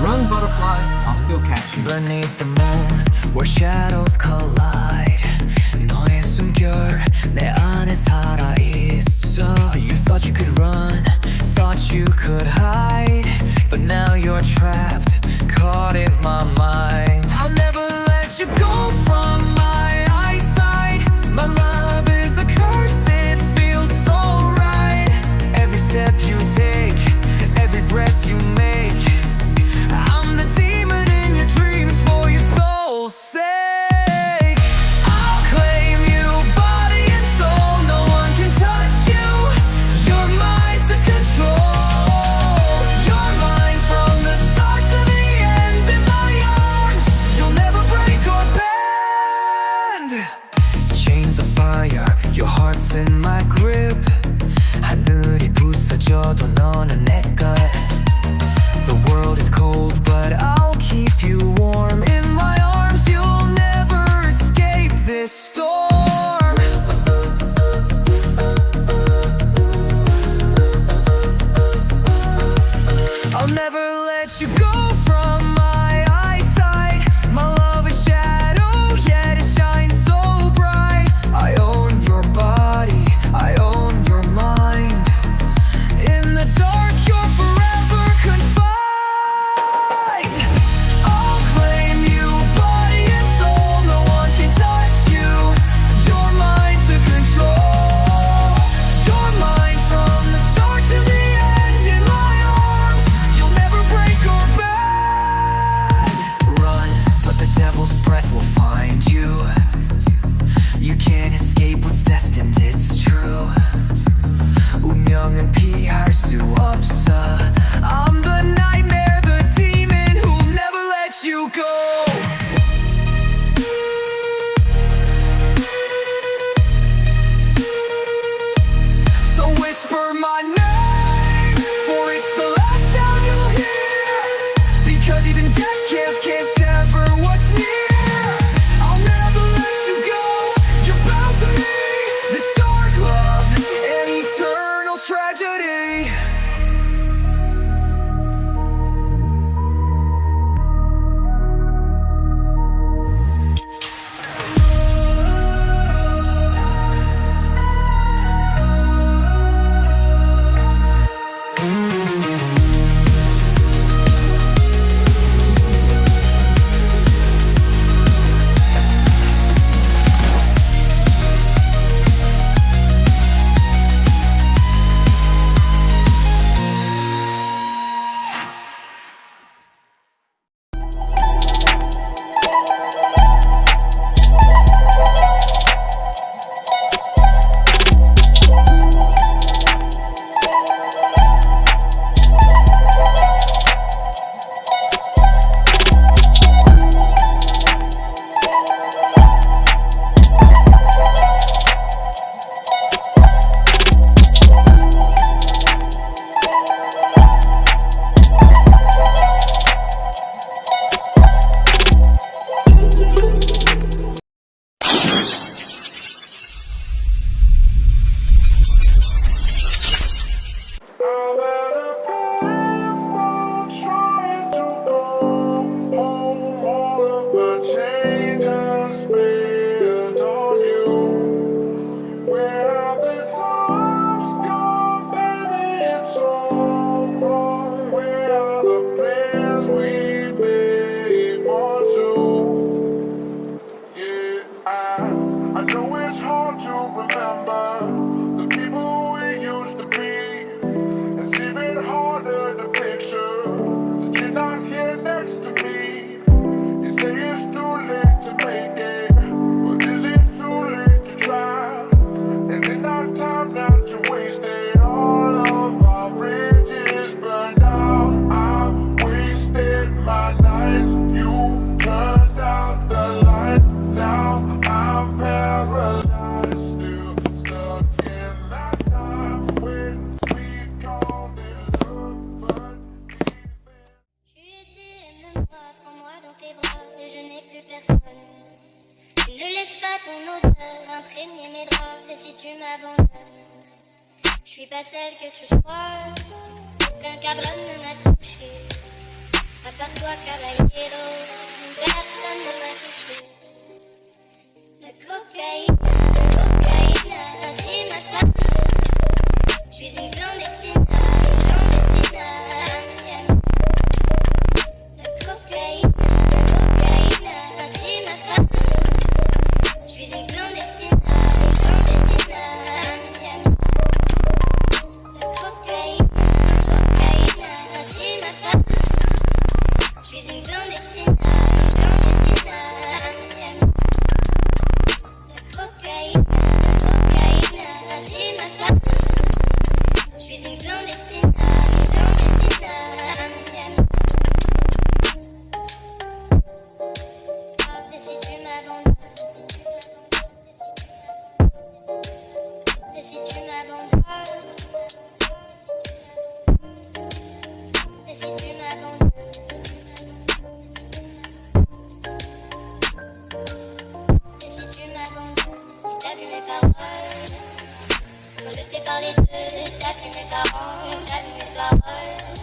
Run, butterfly, I'll still catch you. Beneath the moon, where shadows collide. 너의 숨결 내 안에 살아있어. You thought you could run, thought you could hide, but now you're trapped, caught in my mind. I'll never let you go from my eyesight. My love is a curse, it feels so right. Every step you take, every breath you make, I'm the demon in your dreams for your soul's sake. I'll claim you, body and soul. No one can touch you. You're mine to control. You're mine from the start to the end. In my arms, you'll never break or bend. Chains of fire, your heart's in my grip. 하늘이 부서져도 너는 내 것. The world is cold, but I'll keep you warm in my arms. You'll never escape this storm. I'll never let you go from my eyesight. My love is shadow, yet it shines so bright. I own your body, I own your mind. In the dark, you're forever confined. I'll claim you, body and soul. No one can touch you. You're mine to control. You're mine from the start to the end. In my arms, you'll never break or bend. Run, but the devil's breath will find you. You can't escape what's destined, it's true. 운명은 피할 수 없어. I'm the nightmare, the demon who'll never let you go. So whisper my name, for it's the last sound you'll hear. Because even death can't sever what's near. I'll never let you go, you're bound to me. This dark love, an eternal tragedy. I know it's hard to remember the people we used to be. It's even harder to picture that you're not here next to me. You say it's too late to make it, but is it too late to try? And in our time not to waste it, all of our bridges burned out. I wasted my nights, you turned out the lights. Now Ne laisse pas ton odeur imprégner mes draps. Et si tu m'abandonnes, je suis pas celle que tu crois. Aucun cabron ne m'a touché. À part toi, caballero, personne ne m'a touché. La cocaïne a pris ma famille. Je suis une clandestine à Miami. La cocaïne a pris ma famille. Je suis une clandestine à Miami. La cocaïne a pris ma famille. Je suis une clandestine à Miami. La cocaïne a pris ma famille. Je suis une clandestine à Miami. Et si tu m'abandonnes, et si tu m'abandonnes, et si tu m'abandonnes, et si tu m'abandonnes, si t'as vu mes paroles, quand je t'ai parlé d'eux, t'as vu mes parents, t'as vu mes paroles.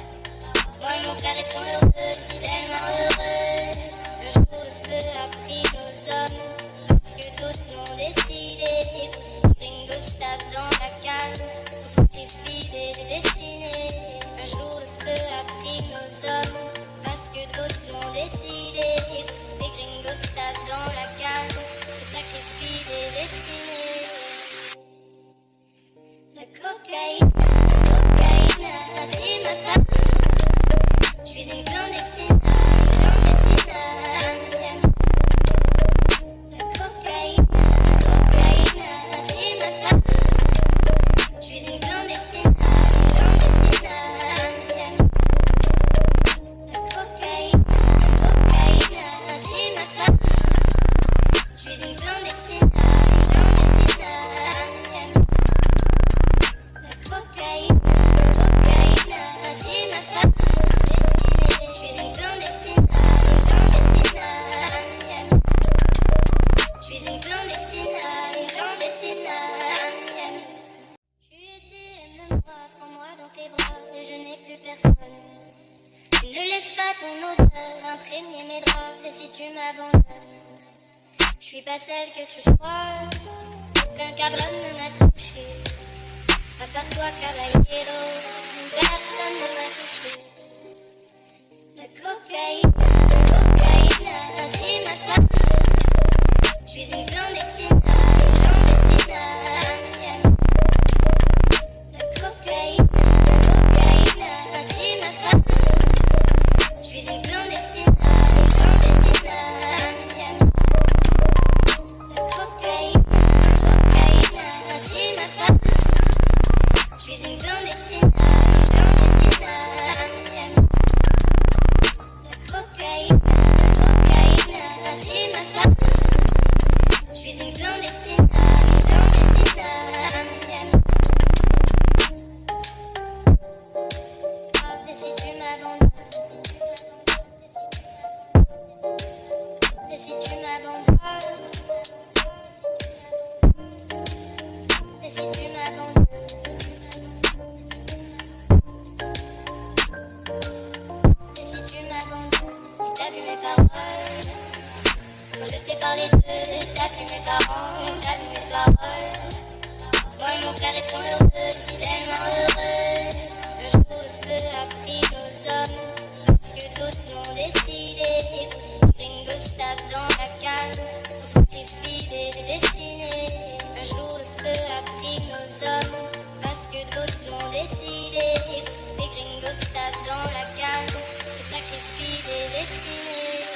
Moi et mon frère étions heureux, si tellement heureux. Le jour où le feu a pris nos hommes, parce que d'autres l'ont décidé. Les gringos se tapent dans la canne, on sacrifie des destinées. Un jour le feu a pris nos hommes, parce que d'autres l'ont décidé. Les gringos se tapent dans la canne, on sacrifie des destinées. La cocaïne a pris ma famille. Je suis une clandestine à Miami. La cocaïne a pris ma famille. Je suis une clandestine à Miami. La cocaïne a pris ma famille. Je suis une clandestine à Miami. La cocaïne a pris ma famille. Je suis une clandestine à Miami. Je suis une clandestine à Miami. Tu étais, aime-moi, prends-moi dans tes bras, et je n'ai plus personne. Ne laisse pas ton odeur imprégner mes draps, et si tu m'abandonnes, je suis pas celle que tu crois. Aucun cabron ne m'a touché. À part toi, caballero, personne ne m'a touché. La cocaïne a pris ma famille. Je suis une clandestine à Miami. La cocaïne a pris ma famille. Je suis une clandestine à Miami. La cocaïne a pris ma famille. Je suis une clandestine à Miami. La cocaïne a pris ma famille. Je suis une clandestine à Miami. Et si tu m'abandonnes, et si tu m'abandonnes, et si tu m'abandonnes. Et si tu m'abandonnes, si t'as vu mes paroles, quand je t'ai parlé d'eux, t'as vu mes parents, t'as vu mes paroles. Moi et mon frère étions heureux, si tellement heureux. Le jour où le feu a pris nos hommes, parce que d'autres l'ont décidé. Les gringos se tapent dans la canne, on sacrifie des destinées. Un jour le feu a pris nos hommes, parce que d'autres l'ont décidé. Les gringos se tapent dans la canne, on sacrifie des destinées.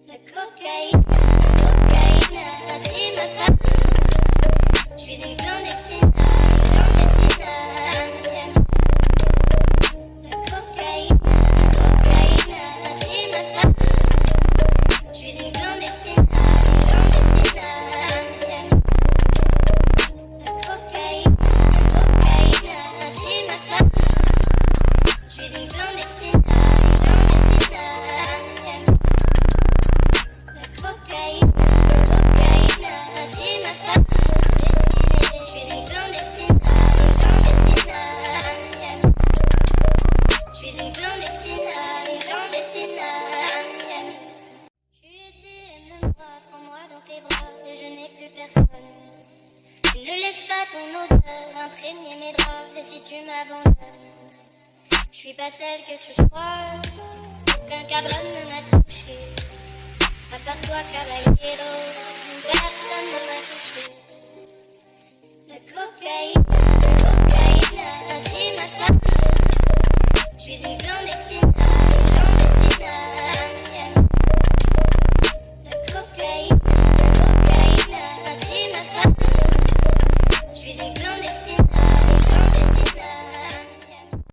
La cocaïne a pris ma famille. Je suis une clandestine à Miami. La cocaïne a pris ma famille. Je suis une clandestine. personne. Ne laisse pas ton odeur imprégner mes draps. Et si tu m'abandonnes, je suis pas celle que tu crois. Aucun cabron ne m'a touché, à part toi, cavalier